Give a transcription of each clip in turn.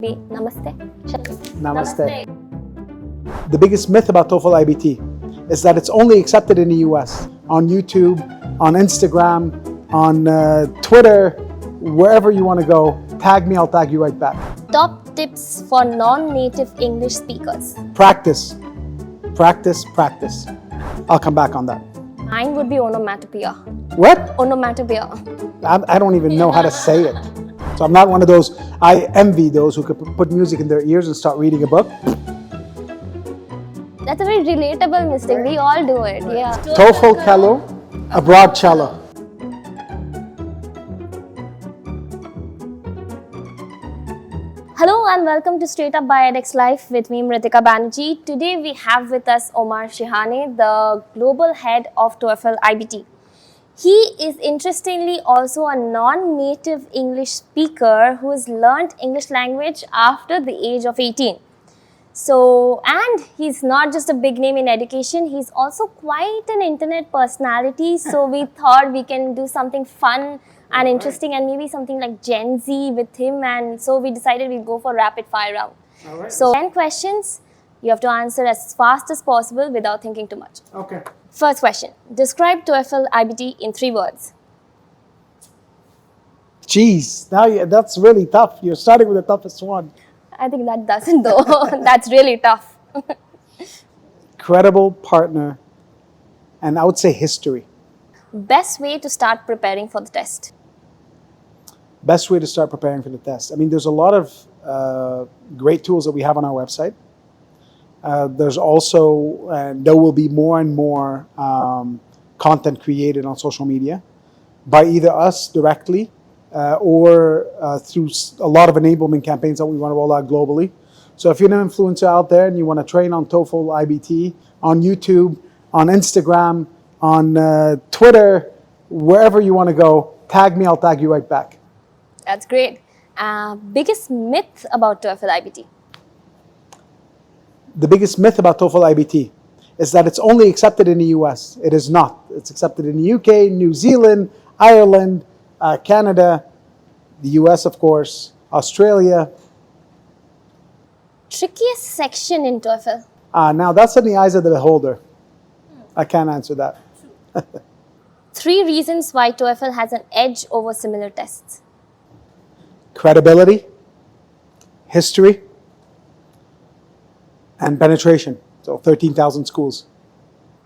Namaste. Namaste. The biggest myth about TOEFL iBT is that it's only accepted in the US, on YouTube, on Instagram, on Twitter, wherever you want to go. Tag me, I'll tag you right back. Top tips for non-native English speakers. Practice, practice, practice. I'll come back on that. Mine would be onomatopoeia. What? Onomatopoeia. I don't even know how to say it. So I'm not one of those, I envy those who could put music in their ears and start reading a book. That's a very relatable mistake. We all do it. Yeah. TOEFL cello, abroad cello. Hello and welcome to Straight Up by edX Life with me, Mrittika Banerjee. Today we have with us Omar Chihane, the Global Head of TOEFL iBT. He is interestingly also a non-native English speaker who has learnt English language after the age of 18. So, and he's not just a big name in education, he's also quite an internet personality. So we thought we can do something fun and interesting and maybe something like Gen Z with him. And so we decided we'd go for rapid fire round. So 10 questions, you have to answer as fast as possible without thinking too much. Okay. First question, describe TOEFL iBT in 3 words. Jeez, now that's really tough. You're starting with the toughest one. I think that doesn't though. That's really tough. Credible partner, and I would say history. Best way to start preparing for the test. Best way to start preparing for the test. I mean, there's a lot of great tools that we have on our website. There's also, there will be more and more content created on social media by either us directly or through a lot of enablement campaigns that we want to roll out globally. So if you're an influencer out there and you want to train on TOEFL iBT, on YouTube, on Instagram, on Twitter, wherever you want to go, tag me, I'll tag you right back. That's great. Biggest myth about TOEFL iBT. The biggest myth about TOEFL iBT is that it's only accepted in the US. It is not. It's accepted in the UK, New Zealand, Ireland, Canada, the US, of course, Australia. Trickiest section in TOEFL. Now, that's in the eyes of the beholder. I can't answer that. 3 reasons why TOEFL has an edge over similar tests. Credibility, history, and penetration. So 13,000 schools.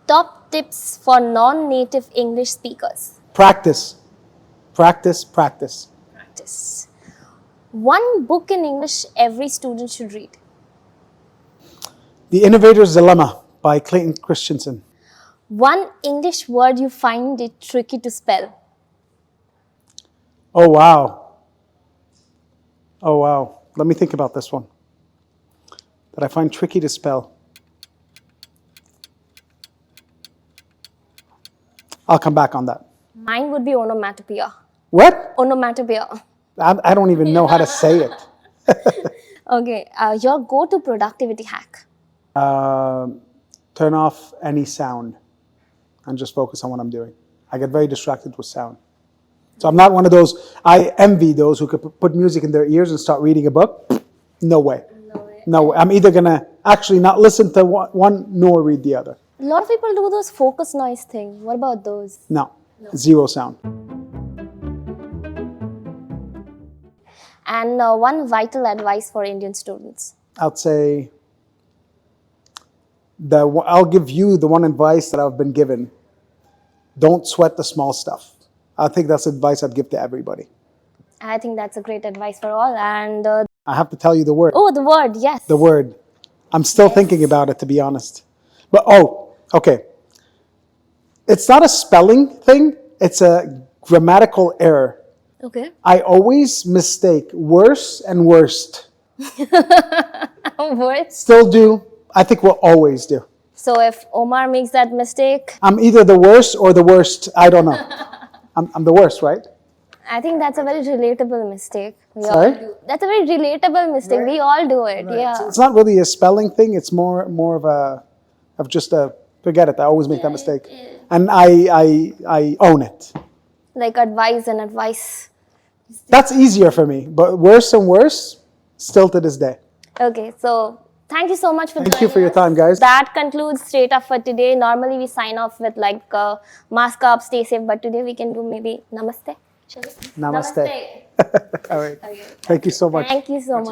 Top tips for non-native English speakers. Practice, practice, practice. Practice. One book in English every student should read. The Innovator's Dilemma by Clayton Christensen. One English word you find it tricky to spell. Oh, wow. Oh, wow. Let me think about this one. That I find tricky to spell. I'll come back on that. Mine would be onomatopoeia. What? Onomatopoeia. I don't even know how to say it. Okay, your go-to productivity hack. Turn off any sound and just focus on what I'm doing. I get very distracted with sound. So I'm not one of those, I envy those who could put music in their ears and start reading a book. No way. No, I'm either going to actually not listen to one nor read the other. A lot of people do those focus noise thing. What about those? No. Zero sound. And one vital advice for Indian students. I'd say, I'll give you the one advice that I've been given. Don't sweat the small stuff. I think that's advice I'd give to everybody. I think that's a great advice for all. And I have to tell you the word. oh, the word, yes. The word. I'm still thinking about it, to be honest. But, okay. It's not a spelling thing. It's a grammatical error. Okay. I always mistake worse and worst. Words. Still do. I think we'll always do. So if Omar makes that mistake, I'm either the worst or the worst. I don't know. I'm the worst, right? I think that's a very relatable mistake. We Sorry? all do. That's a very relatable mistake. Right. We all do it. Right. Yeah. So it's not really a spelling thing. It's more of just a forget it. I always make that mistake, and I own it. Like advice and advice. That's easier for me. But worse and worse, still to this day. Okay, so thank you so much for Thank you for your us. time, guys. That concludes Straight Up for today. Normally we sign off with like mask up, stay safe, but today we can do maybe namaste. Shall we? Namaste. All right. Okay. Thank you so much. Thank you so much.